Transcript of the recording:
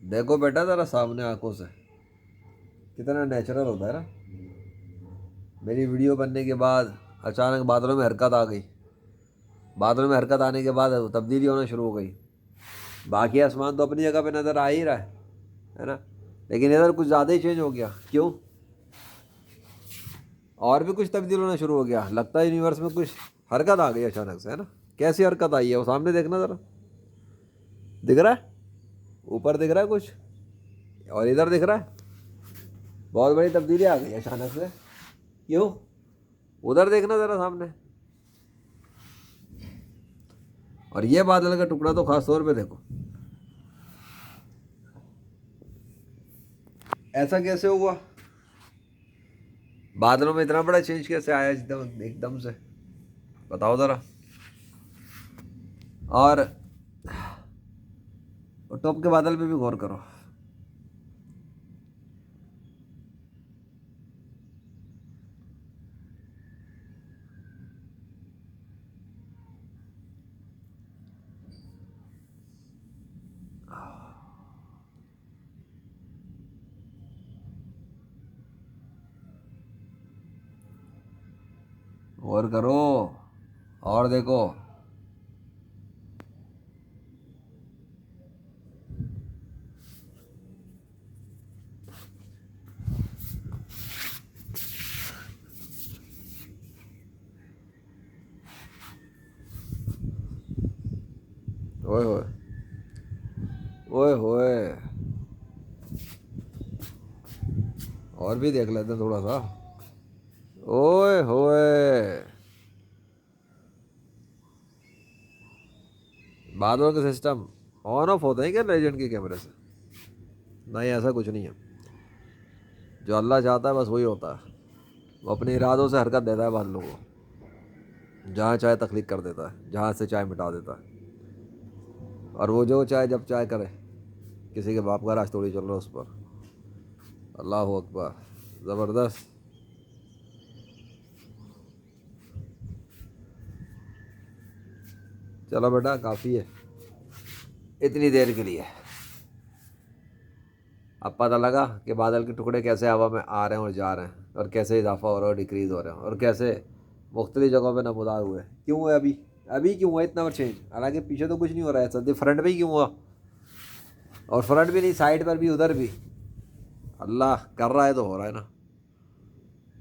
देखो बेटा ज़रा सामने आंखों से, कितना नेचुरल होता है ना। मेरी वीडियो बनने के बाद अचानक बादलों में हरकत आ गई। बादलों में हरकत आने के बाद तब्दीली होना शुरू हो गई। बाकी आसमान तो अपनी जगह पे नज़र आ ही रहा है ना। लेकिन इधर कुछ ज़्यादा ही चेंज हो गया। क्यों? और भी कुछ तब्दील होना शुरू हो गया। लगता है यूनिवर्स में कुछ हरकत आ गई अचानक से, है ना। कैसी हरकत आई है वो सामने देखना ज़रा। दिख रहा है? ऊपर दिख रहा है कुछ, और इधर दिख रहा है। बहुत बड़ी तब्दीली आ गई अचानक से। क्यों? उधर देखना ज़रा सामने। और ये बादल का टुकड़ा तो खास तौर पे देखो, ऐसा कैसे हुआ? बादलों में इतना बड़ा चेंज कैसे आया एकदम एकदम से? बताओ ज़रा। और टॉप के बादल पे भी गौर करो। गौर करो और देखो। ओए होए, ओए होए। और भी देख लेते हैं थोड़ा सा। ओए होए। बादलों के सिस्टम ऑन ऑफ होते हैं क्या लेजेंड के कैमरे से? नहीं, ऐसा कुछ नहीं है। जो अल्लाह चाहता है बस वही होता है। वो अपने इरादों से हरकत देता है बादलों को। जहाँ चाहे तख्लीक कर देता है, जहाँ से चाहे मिटा देता है। और वो जो चाहे जब चाहे करे। किसी के बाप का राज थोड़ी चल रहा है उस पर। अल्लाह अकबर। ज़बरदस्त। चलो बेटा, काफ़ी है इतनी देर के लिए। अब पता लगा कि बादल के टुकड़े कैसे हवा में आ रहे हैं और जा रहे हैं, और कैसे इजाफा हो रहा है और डिक्रीज़ हो रहे हैं, और कैसे मुख्तलिफ जगहों पे नमूदार हुए। क्यों हुए अभी? अभी क्यों हुआ इतना चेंज? हालांकि पीछे तो कुछ नहीं हो रहा है, सदी फ्रंट पे ही क्यों हुआ? और फ्रंट भी नहीं, साइड पर भी, उधर भी। अल्लाह कर रहा है तो हो रहा है ना।